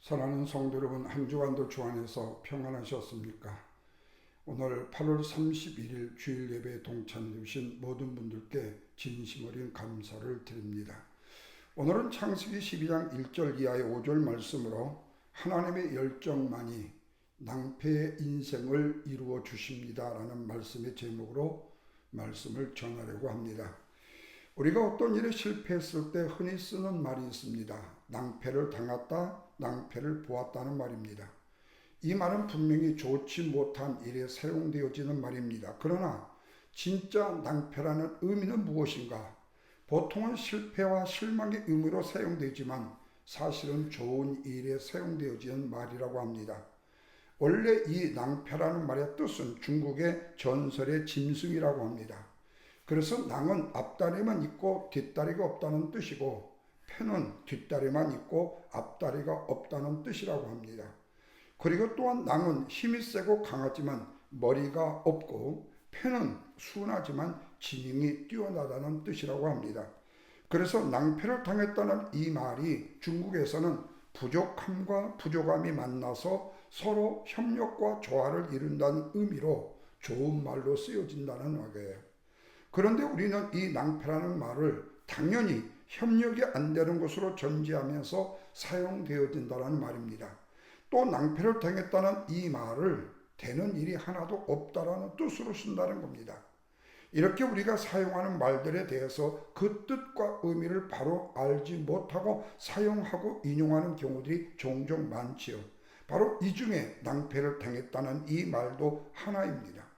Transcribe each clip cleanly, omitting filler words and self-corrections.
사랑하는 성도 여러분, 한 주간도 주 안에서 평안하셨습니까? 오늘 8월 31일 주일 예배에 동참해 주신 모든 분들께 진심 어린 감사를 드립니다. 오늘은 창세기 12장 1절 이하의 5절 말씀으로 하나님의 열정만이 낭패의 인생을 이루어 주십니다 라는 말씀의 제목으로 말씀을 전하려고 합니다. 우리가 어떤 일에 실패했을 때 흔히 쓰는 말이 있습니다. 낭패를 당했다, 낭패를 보았다는 말입니다. 이 말은 분명히 좋지 못한 일에 사용되어지는 말입니다. 그러나 진짜 낭패라는 의미는 무엇인가? 보통은 실패와 실망의 의미로 사용되지만 사실은 좋은 일에 사용되어지는 말이라고 합니다. 원래 이 낭패라는 말의 뜻은 중국의 전설의 짐승이라고 합니다. 그래서 낭은 앞다리만 있고 뒷다리가 없다는 뜻이고 패는 뒷다리만 있고 앞다리가 없다는 뜻이라고 합니다. 그리고 또한 낭은 힘이 세고 강하지만 머리가 없고 패는 순하지만 지능이 뛰어나다는 뜻이라고 합니다. 그래서 낭패를 당했다는 이 말이 중국에서는 부족함과 부족함이 만나서 서로 협력과 조화를 이룬다는 의미로 좋은 말로 쓰여진다는 거예요. 그런데 우리는 이 낭패라는 말을 당연히 협력이 안 되는 것으로 전제하면서 사용되어진다는 말입니다. 또 낭패를 당했다는 이 말을 되는 일이 하나도 없다라는 뜻으로 쓴다는 겁니다. 이렇게 우리가 사용하는 말들에 대해서 그 뜻과 의미를 바로 알지 못하고 사용하고 인용하는 경우들이 종종 많지요. 바로 이 중에 낭패를 당했다는 이 말도 하나입니다.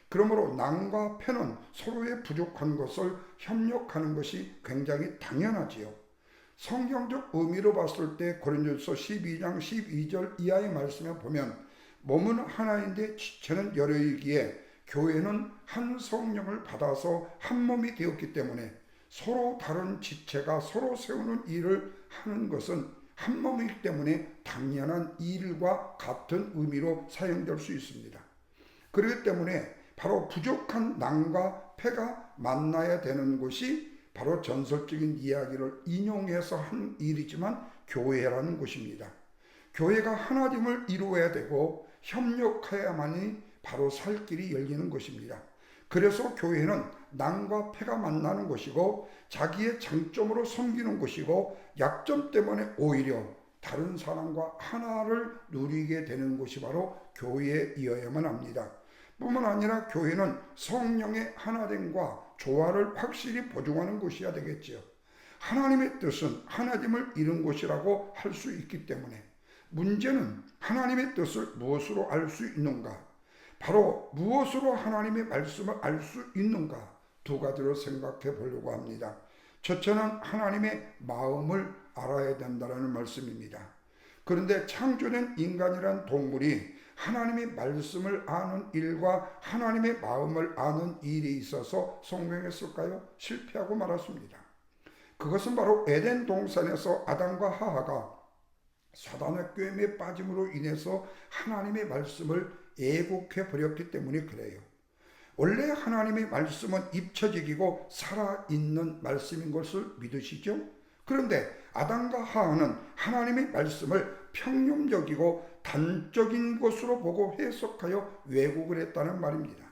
그러므로 낭과 패는 서로의 부족한 것을 협력하는 것이 굉장히 당연하지요. 성경적 의미로 봤을 때 고린도서 12장 12절 이하의 말씀에 보면 몸은 하나인데 지체는 여러이기에 교회는 한 성령을 받아서 한 몸이 되었기 때문에 서로 다른 지체가 서로 세우는 일을 하는 것은 한 몸이기 때문에 당연한 일과 같은 의미로 사용될 수 있습니다. 그렇기 때문에 바로 부족한 낭과 패가 만나야 되는 것이 바로 전설적인 이야기를 인용해서 한 일이지만 교회라는 것입니다. 교회가 하나됨을 이루어야 되고 협력해야만이 바로 살 길이 열리는 것입니다. 그래서 교회는 낭과 패가 만나는 것이고 자기의 장점으로 섬기는 것이고 약점 때문에 오히려 다른 사람과 하나를 누리게 되는 것이 바로 교회이어야만 합니다. 뿐만 아니라 교회는 성령의 하나됨과 조화를 확실히 보증하는 것이어야 되겠지요. 하나님의 뜻은 하나됨을 이룬 것이라고 할 수 있기 때문에 문제는 하나님의 뜻을 무엇으로 알 수 있는가? 바로 무엇으로 하나님의 말씀을 알 수 있는가? 두 가지로 생각해 보려고 합니다. 첫째는 하나님의 마음을 알아야 된다는 말씀입니다. 그런데 창조된 인간이란 동물이 하나님의 말씀을 아는 일과 하나님의 마음을 아는 일에 있어서 성공했을까요? 실패하고 말았습니다. 그것은 바로 에덴 동산에서 아담과 하와가 사단의 꾀임에 빠짐으로 인해서 하나님의 말씀을 애곡해 버렸기 때문에 그래요. 원래 하나님의 말씀은 입체적이고 살아있는 말씀인 것을 믿으시죠? 그런데 아담과 하와는 하나님의 말씀을 평균적이고 단적인 것으로 보고 해석하여 왜곡을 했다는 말입니다.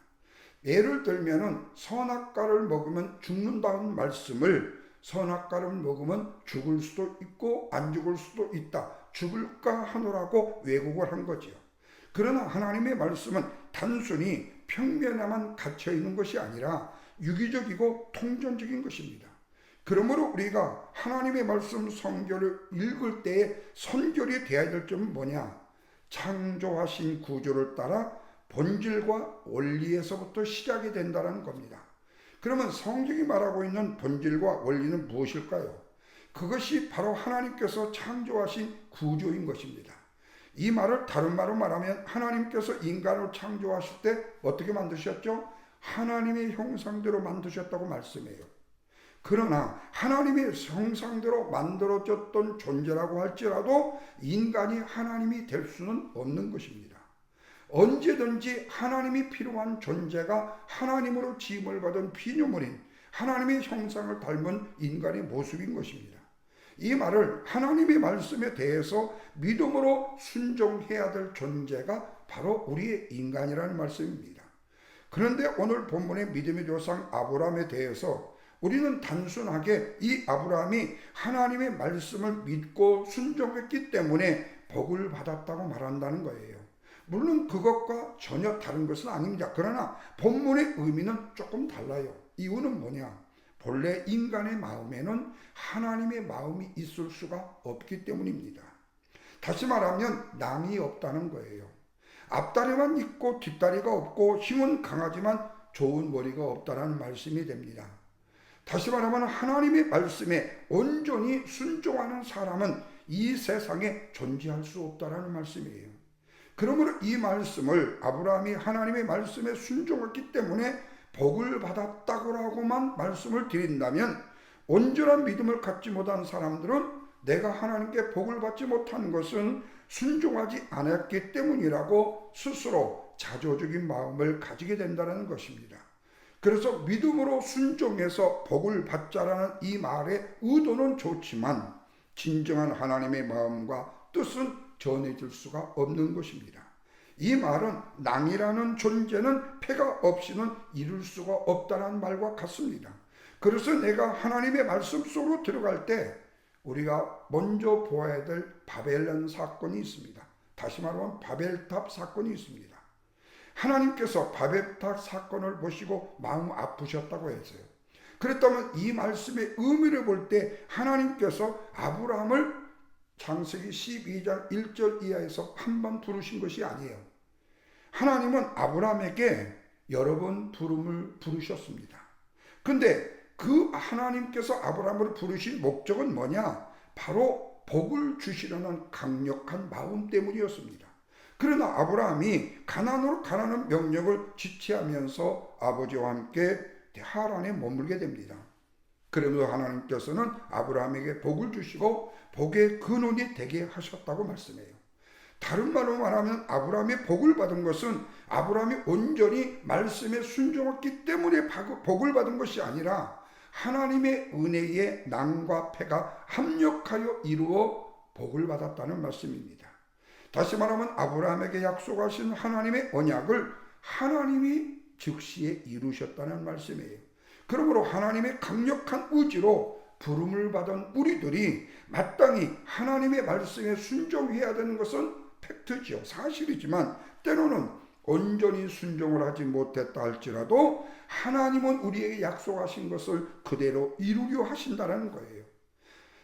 예를 들면 선악과를 먹으면 죽는다는 말씀을 선악과를 먹으면 죽을 수도 있고 안 죽을 수도 있다. 죽을까 하노라고 왜곡을 한 거지요. 그러나 하나님의 말씀은 단순히 평면에만 갇혀 있는 것이 아니라 유기적이고 통전적인 것입니다. 그러므로 우리가 하나님의 말씀 성경을 읽을 때에 선결이 되어야 될 점은 뭐냐? 창조하신 구조를 따라 본질과 원리에서부터 시작이 된다는 겁니다. 그러면 성경이 말하고 있는 본질과 원리는 무엇일까요? 그것이 바로 하나님께서 창조하신 구조인 것입니다. 이 말을 다른 말로 말하면 하나님께서 인간을 창조하실 때 어떻게 만드셨죠? 하나님의 형상대로 만드셨다고 말씀해요. 그러나 하나님의 형상대로 만들어졌던 존재라고 할지라도 인간이 하나님이 될 수는 없는 것입니다. 언제든지 하나님이 필요한 존재가 하나님으로 지음을 받은 피조물인 하나님의 형상을 닮은 인간의 모습인 것입니다. 이 말을 하나님의 말씀에 대해서 믿음으로 순종해야 될 존재가 바로 우리의 인간이라는 말씀입니다. 그런데 오늘 본문의 믿음의 조상 아브라함에 대해서 우리는 단순하게 이 아브라함이 하나님의 말씀을 믿고 순종했기 때문에 복을 받았다고 말한다는 거예요. 물론 그것과 전혀 다른 것은 아닙니다. 그러나 본문의 의미는 조금 달라요. 이유는 뭐냐? 본래 인간의 마음에는 하나님의 마음이 있을 수가 없기 때문입니다. 다시 말하면 낭이 없다는 거예요. 앞다리만 있고 뒷다리가 없고 힘은 강하지만 좋은 머리가 없다는 말씀이 됩니다. 다시 말하면 하나님의 말씀에 온전히 순종하는 사람은 이 세상에 존재할 수 없다는 말씀이에요. 그러므로 이 말씀을 아브라함이 하나님의 말씀에 순종했기 때문에 복을 받았다고만 말씀을 드린다면 온전한 믿음을 갖지 못한 사람들은 내가 하나님께 복을 받지 못한 것은 순종하지 않았기 때문이라고 스스로 자조적인 마음을 가지게 된다는 것입니다. 그래서 믿음으로 순종해서 복을 받자라는 이 말의 의도는 좋지만 진정한 하나님의 마음과 뜻은 전해질 수가 없는 것입니다. 이 말은 낭이라는 존재는 패가 없이는 이룰 수가 없다는 말과 같습니다. 그래서 내가 하나님의 말씀 속으로 들어갈 때 우리가 먼저 보아야 될 바벨론 사건이 있습니다. 다시 말하면 바벨탑 사건이 있습니다. 하나님께서 바벨탑 사건을 보시고 마음 아프셨다고 했어요. 그렇다면 이 말씀의 의미를 볼 때 하나님께서 아브라함을 창세기 12장 1절 이하에서 한 번 부르신 것이 아니에요. 하나님은 아브라함에게 여러 번 부름을 부르셨습니다. 근데 그 하나님께서 아브라함을 부르신 목적은 뭐냐? 바로 복을 주시려는 강력한 마음 때문이었습니다. 그러나 아브라함이 가나안으로 가라는 명령을 지체하면서 아버지와 함께 하란에 머물게 됩니다. 그러면서 하나님께서는 아브라함에게 복을 주시고 복의 근원이 되게 하셨다고 말씀해요. 다른 말로 말하면 아브라함이 복을 받은 것은 아브라함이 온전히 말씀에 순종했기 때문에 복을 받은 것이 아니라 하나님의 은혜에 낭과 패가 합력하여 이루어 복을 받았다는 말씀입니다. 다시 말하면 아브라함에게 약속하신 하나님의 언약을 하나님이 즉시에 이루셨다는 말씀이에요. 그러므로 하나님의 강력한 의지로 부름을 받은 우리들이 마땅히 하나님의 말씀에 순종해야 되는 것은 팩트지요. 사실이지만 때로는 온전히 순종을 하지 못했다 할지라도 하나님은 우리에게 약속하신 것을 그대로 이루려 하신다는 거예요.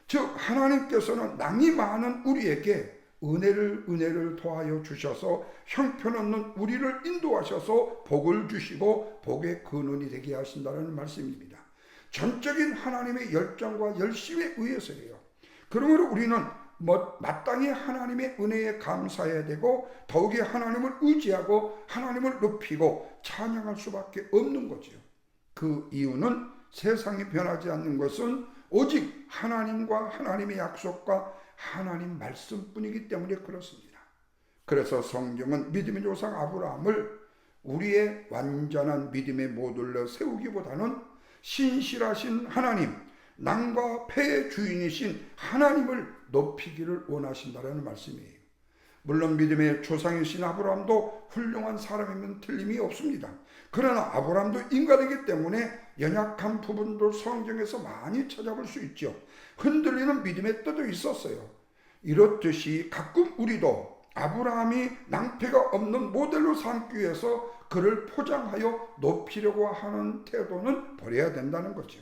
즉 하나님께서는 낭이 많은 우리에게 은혜를 더하여 주셔서 형편없는 우리를 인도하셔서 복을 주시고 복의 근원이 되게 하신다는 말씀입니다. 전적인 하나님의 열정과 열심에 의해서예요. 그러므로 우리는 마땅히 하나님의 은혜에 감사해야 되고 더욱이 하나님을 의지하고 하나님을 높이고 찬양할 수밖에 없는 거죠. 그 이유는 세상이 변하지 않는 것은 오직 하나님과 하나님의 약속과 하나님 말씀뿐이기 때문에 그렇습니다. 그래서 성경은 믿음의 조상 아브라함을 우리의 완전한 믿음의 모델로 세우기보다는 신실하신 하나님, 낭과 패의 주인이신 하나님을 높이기를 원하신다는 말씀이에요. 물론 믿음의 조상이신 아브라함도 훌륭한 사람이면 틀림이 없습니다. 그러나 아브라함도 인간이기 때문에 연약한 부분도 성경에서 많이 찾아볼 수 있죠. 흔들리는 믿음의 때도 있었어요. 이렇듯이 가끔 우리도 아브라함이 낭패가 없는 모델로 삼기 위해서 그를 포장하여 높이려고 하는 태도는 버려야 된다는 거죠.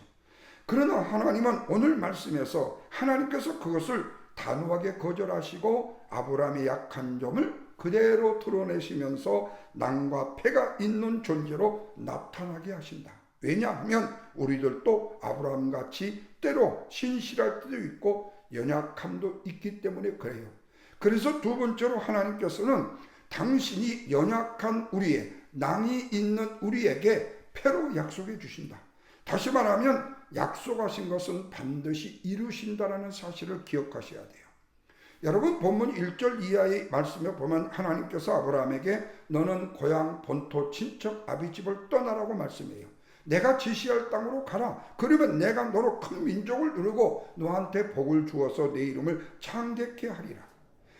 그러나 하나님은 오늘 말씀에서 하나님께서 그것을 단호하게 거절하시고 아브라함의 약한 점을 그대로 드러내시면서 낭과 패가 있는 존재로 나타나게 하신다. 왜냐하면 우리들도 아브라함같이 때로 신실할 때도 있고 연약함도 있기 때문에 그래요. 그래서 두 번째로 하나님께서는 당신이 연약한 우리의 낭이 있는 우리에게 패로 약속해 주신다. 다시 말하면 약속하신 것은 반드시 이루신다라는 사실을 기억하셔야 돼요. 여러분 본문 1절 이하의 말씀에 보면 하나님께서 아브라함에게 너는 고향 본토 친척 아비집을 떠나라고 말씀해요. 내가 지시할 땅으로 가라. 그러면 내가 너로 큰 민족을 이루고 너한테 복을 주어서 내 이름을 창대케 하리라.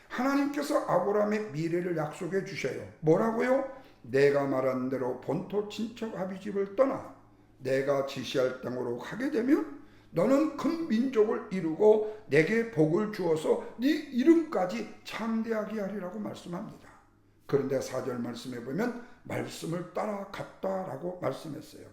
하나님께서 아브라함의 미래를 약속해 주셔요. 뭐라고요? 내가 말한 대로 본토 친척 아비집을 떠나 내가 지시할 땅으로 가게 되면 너는 큰 민족을 이루고 내게 복을 주어서 네 이름까지 창대하게 하리라고 말씀합니다. 그런데 4절 말씀해 보면 말씀을 따라갔다라고 말씀했어요.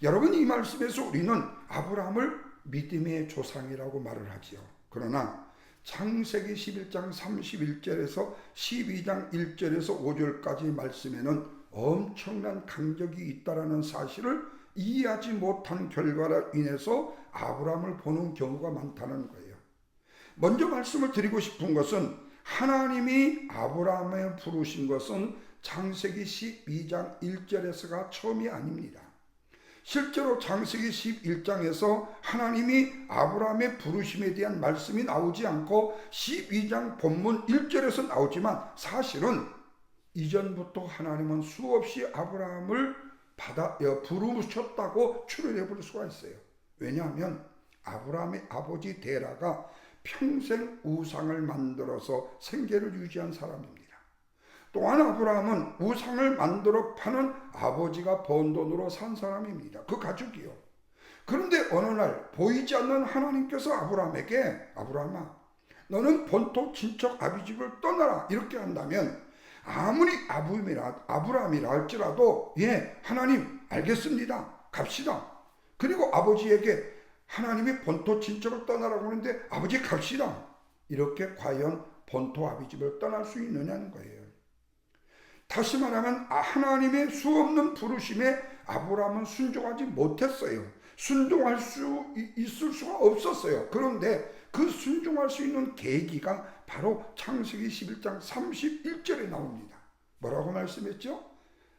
여러분, 이 말씀에서 우리는 아브라함을 믿음의 조상이라고 말을 하지요. 그러나 창세기 11장 31절에서 12장 1절에서 5절까지 말씀에는 엄청난 강적이 있다라는 사실을 이해하지 못한 결과로 인해서 아브라함을 보는 경우가 많다는 거예요. 먼저 말씀을 드리고 싶은 것은 하나님이 아브라함을 부르신 것은 창세기 12장 1절에서가 처음이 아닙니다. 실제로 창세기 11장에서 하나님이 아브라함의 부르심에 대한 말씀이 나오지 않고 12장 본문 1절에서 나오지만 사실은 이전부터 하나님은 수없이 아브라함을 부르셨다고 추론해 볼 수가 있어요. 왜냐하면 아브라함의 아버지 데라가 평생 우상을 만들어서 생계를 유지한 사람입니다. 또한 아브라함은 우상을 만들어 파는 아버지가 번 돈으로 산 사람입니다. 그 가족이요. 그런데 어느 날 보이지 않는 하나님께서 아브라함에게 아브라함아 너는 본토 친척 아비집을 떠나라 이렇게 한다면 아무리 아브라함이라 할지라도 예 하나님 알겠습니다 갑시다. 그리고 아버지에게 하나님이 본토 친척을 떠나라고 하는데 아버지 갑시다. 이렇게 과연 본토 아비집을 떠날 수 있느냐는 거예요. 다시 말하면 하나님의 수없는 부르심에 아브라함은 순종하지 못했어요. 순종할 수 있을 수가 없었어요. 그런데 그 순종할 수 있는 계기가 바로 창세기 11장 31절에 나옵니다. 뭐라고 말씀했죠?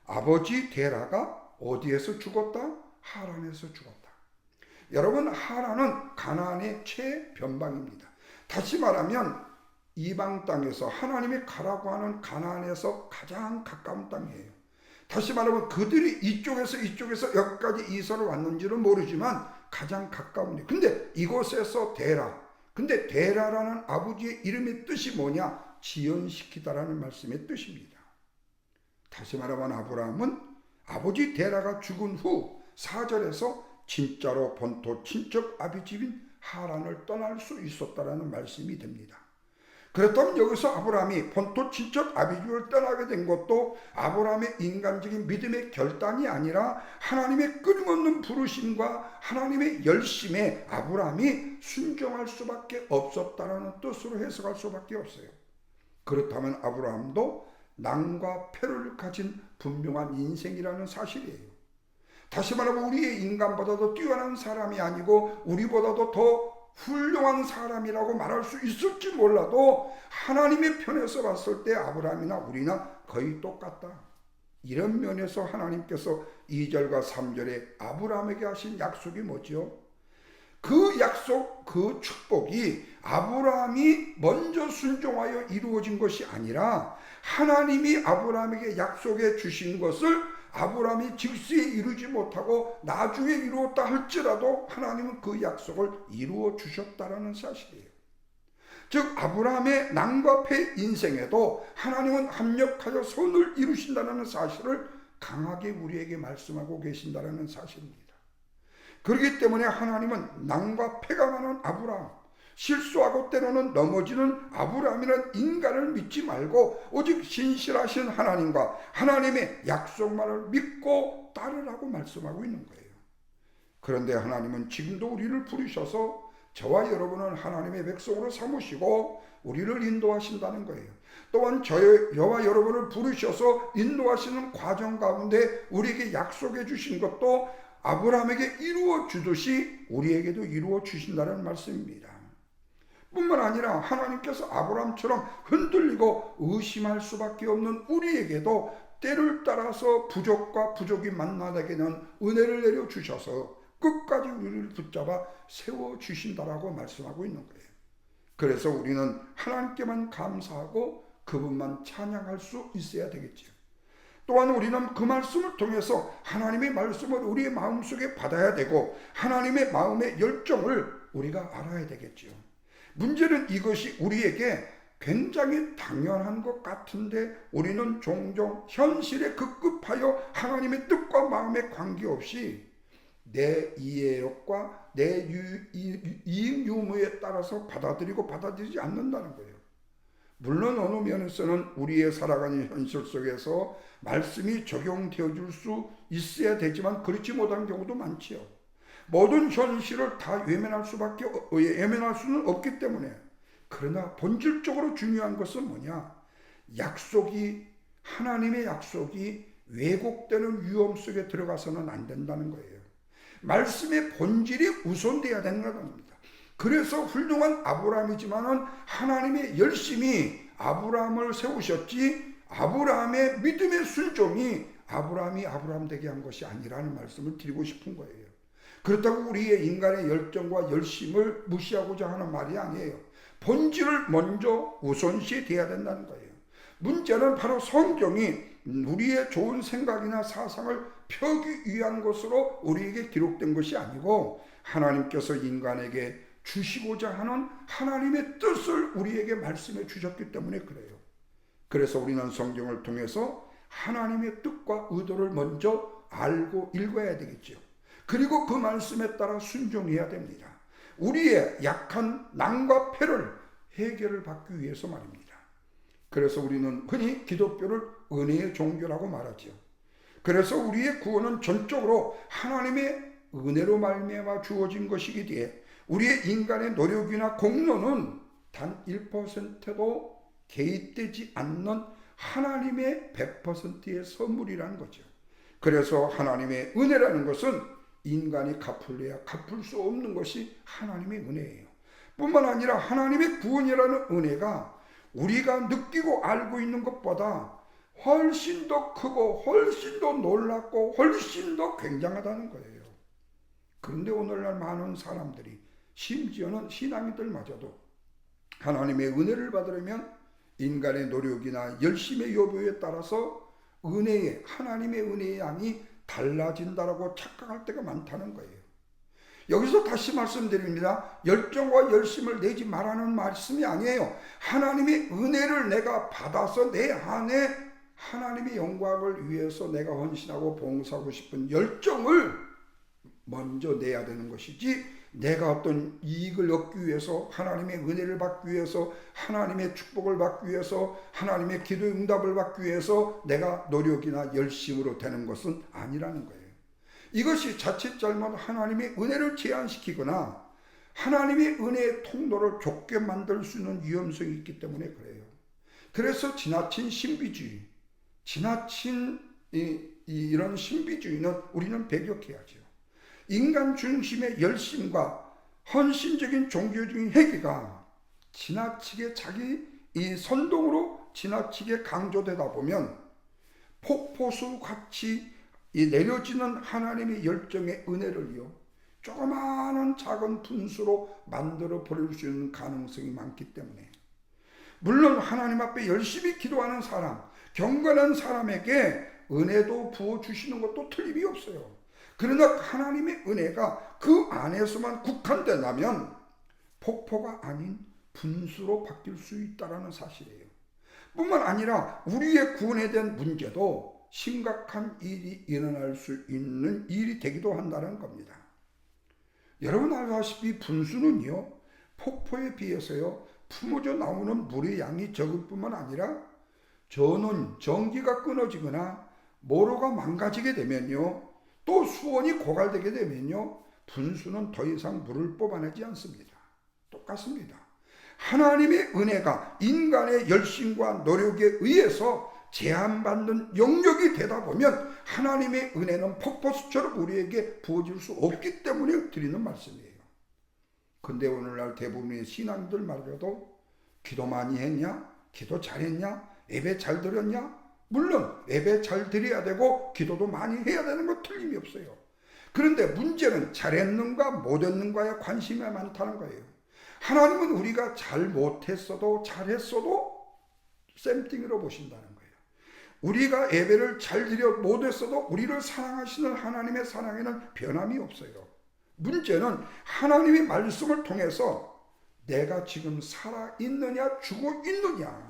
아버지 데라가 어디에서 죽었다? 하란에서 죽었다. 여러분, 하란은 가나안의 최변방입니다. 다시 말하면 이방 땅에서 하나님이 가라고 하는 가나안에서 가장 가까운 땅이에요. 다시 말하면 그들이 이쪽에서 여기까지 이사를 왔는지는 모르지만 가장 가까운 데. 근데 이곳에서 데라. 근데 데라라는 아버지의 이름의 뜻이 뭐냐? 지연시키다라는 말씀의 뜻입니다. 다시 말하면 아브라함은 아버지 데라가 죽은 후 4절에서 진짜로 본토 친척 아비집인 하란을 떠날 수 있었다라는 말씀이 됩니다. 그렇다면 여기서 아브라함이 본토 친척 아비집을 떠나게 된 것도 아브라함의 인간적인 믿음의 결단이 아니라 하나님의 끊임없는 부르심과 하나님의 열심에 아브라함이 순종할 수밖에 없었다는 뜻으로 해석할 수밖에 없어요. 그렇다면 아브라함도 낭과 패를 가진 분명한 인생이라는 사실이에요. 다시 말하면 우리의 인간보다도 뛰어난 사람이 아니고 우리보다도 더 훌륭한 사람이라고 말할 수 있을지 몰라도 하나님의 편에서 봤을 때 아브라함이나 우리나 거의 똑같다. 이런 면에서 하나님께서 2절과 3절에 아브라함에게 하신 약속이 뭐죠? 그 약속, 그 축복이 아브라함이 먼저 순종하여 이루어진 것이 아니라 하나님이 아브라함에게 약속해 주신 것을 아브라함이 즉시에 이루지 못하고 나중에 이루었다 할지라도 하나님은 그 약속을 이루어 주셨다라는 사실이에요. 즉 아브라함의 낭과 패 인생에도 하나님은 합력하여 선을 이루신다는 사실을 강하게 우리에게 말씀하고 계신다는 사실입니다. 그렇기 때문에 하나님은 낭과 패가 많은 아브라함, 실수하고 때로는 넘어지는 아브라함이라는 인간을 믿지 말고 오직 신실하신 하나님과 하나님의 약속만을 믿고 따르라고 말씀하고 있는 거예요. 그런데 하나님은 지금도 우리를 부르셔서 저와 여러분은 하나님의 백성으로 삼으시고 우리를 인도하신다는 거예요. 또한 저와 여러분을 부르셔서 인도하시는 과정 가운데 우리에게 약속해 주신 것도 아브라함에게 이루어 주듯이 우리에게도 이루어 주신다는 말씀입니다. 뿐만 아니라 하나님께서 아브라함처럼 흔들리고 의심할 수밖에 없는 우리에게도 때를 따라서 부족과 부족이 만나게 되는 은혜를 내려주셔서 끝까지 우리를 붙잡아 세워주신다라고 말씀하고 있는 거예요. 그래서 우리는 하나님께만 감사하고 그분만 찬양할 수 있어야 되겠지요. 또한 우리는 그 말씀을 통해서 하나님의 말씀을 우리의 마음속에 받아야 되고 하나님의 마음의 열정을 우리가 알아야 되겠지요. 문제는 이것이 우리에게 굉장히 당연한 것 같은데 우리는 종종 현실에 급급하여 하나님의 뜻과 마음에 관계없이 내 이해력과 내 이익 유무에 따라서 받아들이지 않는다는 거예요. 물론 어느 면에서는 우리의 살아가는 현실 속에서 말씀이 적용되어 줄 수 있어야 되지만 그렇지 못한 경우도 많지요. 모든 현실을 다 외면할 수는 없기 때문에. 그러나 본질적으로 중요한 것은 뭐냐? 하나님의 약속이 왜곡되는 위험 속에 들어가서는 안 된다는 거예요. 말씀의 본질이 우선돼야 되는 겁니다. 그래서 훌륭한 아브라함이지만은 하나님의 열심이 아브라함을 세우셨지 아브라함의 믿음의 순종이 아브라함이 아브라함 되게 한 것이 아니라는 말씀을 드리고 싶은 거예요. 그렇다고 우리의 인간의 열정과 열심을 무시하고자 하는 말이 아니에요. 본질을 먼저 우선시해야 된다는 거예요. 문제는 바로 성경이 우리의 좋은 생각이나 사상을 펴기 위한 것으로 우리에게 기록된 것이 아니고 하나님께서 인간에게 주시고자 하는 하나님의 뜻을 우리에게 말씀해 주셨기 때문에 그래요. 그래서 우리는 성경을 통해서 하나님의 뜻과 의도를 먼저 알고 읽어야 되겠죠. 그리고 그 말씀에 따라 순종해야 됩니다. 우리의 약한 난과 패를 해결을 받기 위해서 말입니다. 그래서 우리는 흔히 기독교를 은혜의 종교라고 말하죠. 그래서 우리의 구원은 전적으로 하나님의 은혜로 말미암아 주어진 것이기에 우리의 인간의 노력이나 공로는 단 1%도 개입되지 않는 하나님의 100%의 선물이라는 거죠. 그래서 하나님의 은혜라는 것은 인간이 갚을 수 없는 것이 하나님의 은혜예요. 뿐만 아니라 하나님의 구원이라는 은혜가 우리가 느끼고 알고 있는 것보다 훨씬 더 크고 훨씬 더 놀랍고 훨씬 더 굉장하다는 거예요. 그런데 오늘날 많은 사람들이 심지어는 신앙인들마저도 하나님의 은혜를 받으려면 인간의 노력이나 열심의 여부에 따라서 하나님의 은혜의 양이 달라진다라고 착각할 때가 많다는 거예요. 여기서 다시 말씀드립니다. 열정과 열심을 내지 말라는 말씀이 아니에요. 하나님의 은혜를 내가 받아서 내 안에 하나님의 영광을 위해서 내가 헌신하고 봉사하고 싶은 열정을 먼저 내야 되는 것이지, 내가 어떤 이익을 얻기 위해서, 하나님의 은혜를 받기 위해서, 하나님의 축복을 받기 위해서, 하나님의 기도의 응답을 받기 위해서 내가 노력이나 열심으로 되는 것은 아니라는 거예요. 이것이 자칫 잘못 하나님의 은혜를 제한시키거나 하나님의 은혜의 통로를 좁게 만들 수 있는 위험성이 있기 때문에 그래요. 그래서 지나친 신비주의, 이런 신비주의는 우리는 배격해야죠. 인간 중심의 열심과 헌신적인 종교적인 회개가 지나치게 자기 이 선동으로 지나치게 강조되다 보면 폭포수 같이 이 내려지는 하나님의 열정의 은혜를요, 조그마한 작은 분수로 만들어 버릴 수 있는 가능성이 많기 때문에, 물론 하나님 앞에 열심히 기도하는 사람, 경건한 사람에게 은혜도 부어주시는 것도 틀림이 없어요. 그러나 하나님의 은혜가 그 안에서만 국한된다면 폭포가 아닌 분수로 바뀔 수 있다는 사실이에요. 뿐만 아니라 우리의 구원에 대한 문제도 심각한 일이 일어날 수 있는 일이 되기도 한다는 겁니다. 여러분 알다시피 분수는요, 폭포에 비해서요, 품어져 나오는 물의 양이 적을 뿐만 아니라 저는 전기가 끊어지거나 모로가 망가지게 되면요, 또 수온이 고갈되게 되면요, 분수는 더 이상 물을 뽑아내지 않습니다. 똑같습니다. 하나님의 은혜가 인간의 열심과 노력에 의해서 제한받는 영역이 되다 보면 하나님의 은혜는 폭포수처럼 우리에게 부어질 수 없기 때문에 드리는 말씀이에요. 근데 오늘날 대부분의 신앙들말고도 기도 많이 했냐? 기도 잘했냐? 예배 잘 드렸냐? 물론 예배 잘 드려야 되고 기도도 많이 해야 되는 거 틀림이 없어요. 그런데 문제는 잘했는가 못했는가에 관심이 많다는 거예요. 하나님은 우리가 잘 못했어도 잘했어도 쌤띵으로 보신다는 거예요. 우리가 예배를 잘 드려 못했어도 우리를 사랑하시는 하나님의 사랑에는 변함이 없어요. 문제는 하나님의 말씀을 통해서 내가 지금 살아있느냐 죽어 있느냐,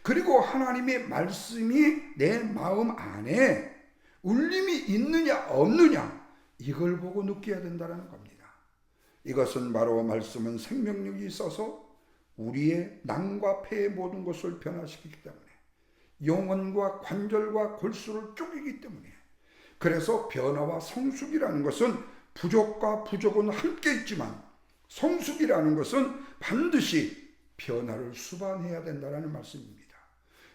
그리고 하나님의 말씀이 내 마음 안에 울림이 있느냐 없느냐, 이걸 보고 느껴야 된다는 겁니다. 이것은 바로 말씀은 생명력이 있어서 우리의 낭과 폐의 모든 것을 변화시키기 때문에, 영혼과 관절과 골수를 쪼개기 때문에, 그래서 변화와 성숙이라는 것은 부족과 부족은 함께 있지만 성숙이라는 것은 반드시 변화를 수반해야 된다는 말씀입니다.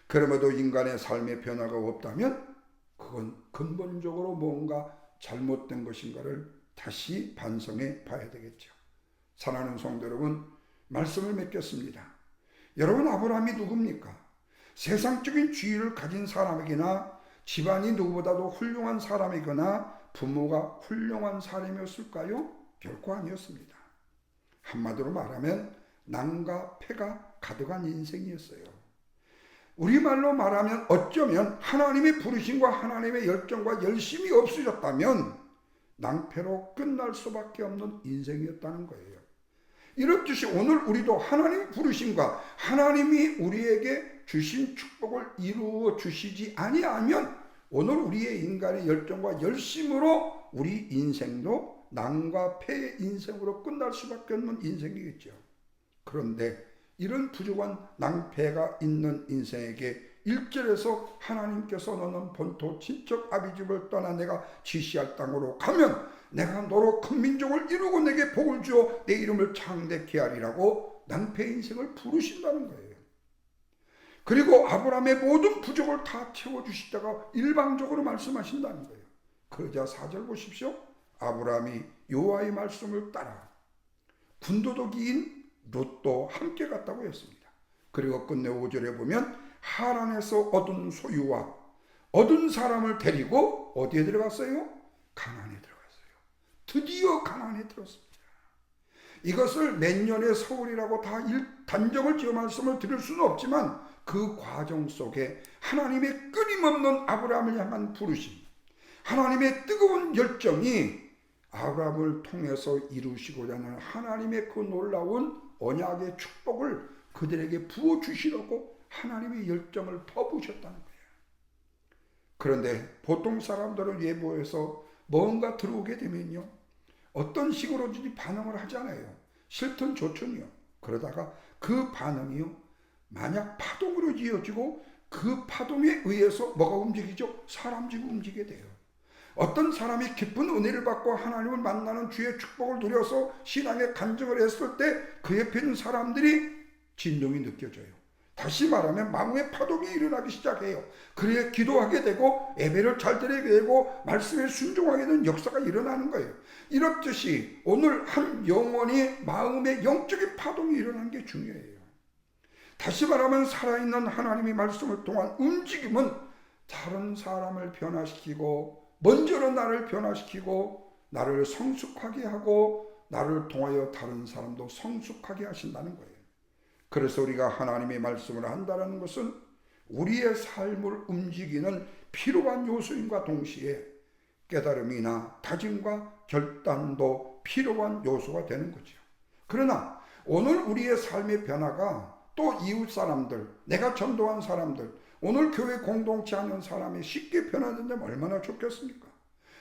그럼에도 인간의 삶의 변화가 없다면 그건 근본적으로 뭔가 잘못된 것인가를 다시 반성해 봐야 되겠죠. 사랑하는 성도 여러분, 말씀을 맺겠습니다. 여러분, 아브라함이 누굽니까? 세상적인 지위를 가진 사람이거나 집안이 누구보다도 훌륭한 사람이거나 부모가 훌륭한 사람이었을까요? 결코 아니었습니다. 한마디로 말하면 낭과 패가 가득한 인생이었어요. 우리말로 말하면 어쩌면 하나님의 부르심과 하나님의 열정과 열심이 없으셨다면 낭패로 끝날 수밖에 없는 인생이었다는 거예요. 이렇듯이 오늘 우리도 하나님의 부르심과 하나님이 우리에게 주신 축복을 이루어 주시지 아니하면 오늘 우리의 인간의 열정과 열심으로 우리 인생도 낭과 패의 인생으로 끝날 수밖에 없는 인생이겠죠. 그런데 이런 부족한 낭패가 있는 인생에게 1절에서 하나님께서 너는 본토 친척 아비집을 떠나 내가 지시할 땅으로 가면 내가 너로 큰 민족을 이루고 내게 복을 주어 내 이름을 창대케 하리라고 낭패 인생을 부르신다는 거예요. 그리고 아브라함의 모든 부족을 다 채워주시다가 일방적으로 말씀하신다는 거예요. 그러자 4절 보십시오. 아브라함이 여호와의 말씀을 따라 군도덕이인 롯도 함께 갔다고 했습니다. 그리고 끝내 5절에 보면 하란에서 얻은 소유와 얻은 사람을 데리고 어디에 들어갔어요? 가나안에 들어갔어요. 드디어 가나안에 들었습니다. 이것을 몇 년의 서울이라고 다 단정을 지어 말씀을 드릴 수는 없지만 그 과정 속에 하나님의 끊임없는 아브라함을 향한 부르심, 하나님의 뜨거운 열정이 아브라함을 통해서 이루시고자 하는 하나님의 그 놀라운 언약의 축복을 그들에게 부어주시려고 하나님의 열정을 퍼부으셨다는 거예요. 그런데 보통 사람들은 예보에서 뭔가 들어오게 되면요, 어떤 식으로든지 반응을 하잖아요. 싫든 좋든요. 그러다가 그 반응이요, 만약 파동으로 이어지고 그 파동에 의해서 뭐가 움직이죠? 사람들이 움직이게 돼요. 어떤 사람이 깊은 은혜를 받고 하나님을 만나는 주의 축복을 누려서 신앙의 간증을 했을 때 그 옆에 있는 사람들이 진동이 느껴져요. 다시 말하면 마음의 파동이 일어나기 시작해요. 그래야 기도하게 되고 예배를 잘 드리게 되고 말씀에 순종하게 되는 역사가 일어나는 거예요. 이렇듯이 오늘 한 영혼이 마음의 영적인 파동이 일어나는 게 중요해요. 다시 말하면 살아있는 하나님의 말씀을 통한 움직임은 다른 사람을 변화시키고 먼저는 나를 변화시키고 나를 성숙하게 하고 나를 통하여 다른 사람도 성숙하게 하신다는 거예요. 그래서 우리가 하나님의 말씀을 한다는 것은 우리의 삶을 움직이는 필요한 요소인과 동시에 깨달음이나 다짐과 결단도 필요한 요소가 되는 거죠. 그러나 오늘 우리의 삶의 변화가 또 이웃 사람들, 내가 전도한 사람들, 오늘 교회 공동체 하는 사람이 쉽게 변화된다면 얼마나 좋겠습니까?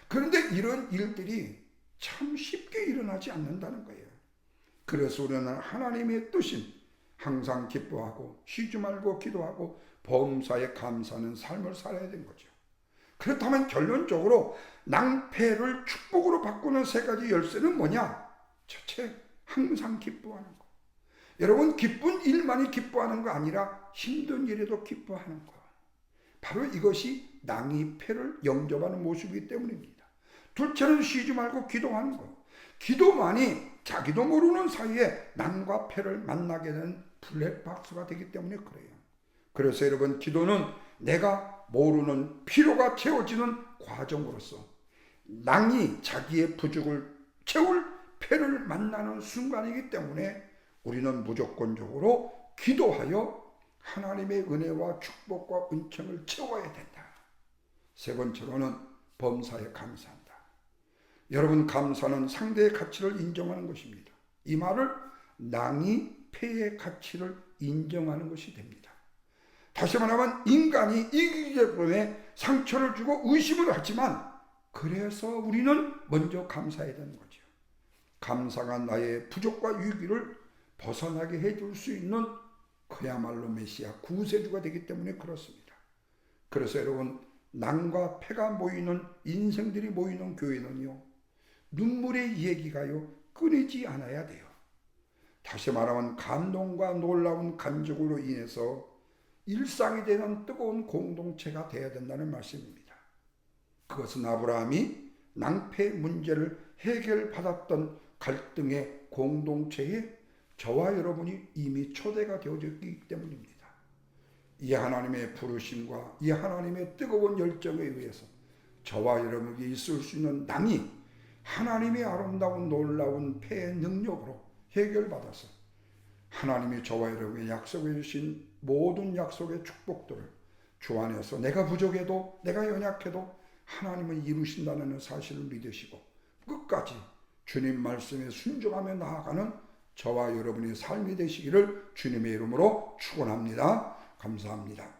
그런데 이런 일들이 참 쉽게 일어나지 않는다는 거예요. 그래서 우리는 하나님의 뜻인 항상 기뻐하고 쉬지 말고 기도하고 범사에 감사하는 삶을 살아야 되는 거죠. 그렇다면 결론적으로 낭패를 축복으로 바꾸는 세 가지 열쇠는 뭐냐? 첫째, 항상 기뻐하는 거. 여러분, 기쁜 일만이 기뻐하는 거 아니라 힘든 일에도 기뻐하는 거. 바로 이것이 낭이 패를 영접하는 모습이기 때문입니다. 둘째는 쉬지 말고 기도하는 거. 기도만이 자기도 모르는 사이에 낭과 패를 만나게 되는 블랙박스가 되기 때문에 그래요. 그래서 여러분, 기도는 내가 모르는 필요가 채워지는 과정으로서 낭이 자기의 부족을 채울 패를 만나는 순간이기 때문에 우리는 무조건적으로 기도하여 하나님의 은혜와 축복과 은총을 채워야 된다. 세 번째로는 범사에 감사한다. 여러분, 감사는 상대의 가치를 인정하는 것입니다. 이 말을 낭이 패의 가치를 인정하는 것이 됩니다. 다시 말하면 인간이 이기기 때문에 상처를 주고 의심을 하지만 그래서 우리는 먼저 감사해야 되는 거죠. 감사가 나의 부족과 위기를 벗어나게 해줄 수 있는 그야말로 메시아 구세주가 되기 때문에 그렇습니다. 그래서 여러분, 낭과 패가 모이는 인생들이 모이는 교회는요, 눈물의 얘기가요 끊이지 않아야 돼요. 다시 말하면 감동과 놀라운 간증으로 인해서 일상이 되는 뜨거운 공동체가 되어야 된다는 말씀입니다. 그것은 아브라함이 낭패 문제를 해결받았던 갈등의 공동체에 저와 여러분이 이미 초대가 되어졌기 때문입니다. 이 하나님의 부르심과 이 하나님의 뜨거운 열정에 의해서 저와 여러분에게 있을 수 있는 낭이 하나님의 아름다운 놀라운 패의 능력으로 해결받아서 하나님이 저와 여러분에게 약속해 주신 모든 약속의 축복들을 주 안에서 내가 부족해도 내가 연약해도 하나님은 이루신다는 사실을 믿으시고 끝까지 주님 말씀에 순종하며 나아가는 저와 여러분의 삶이 되시기를 주님의 이름으로 축원합니다. 감사합니다.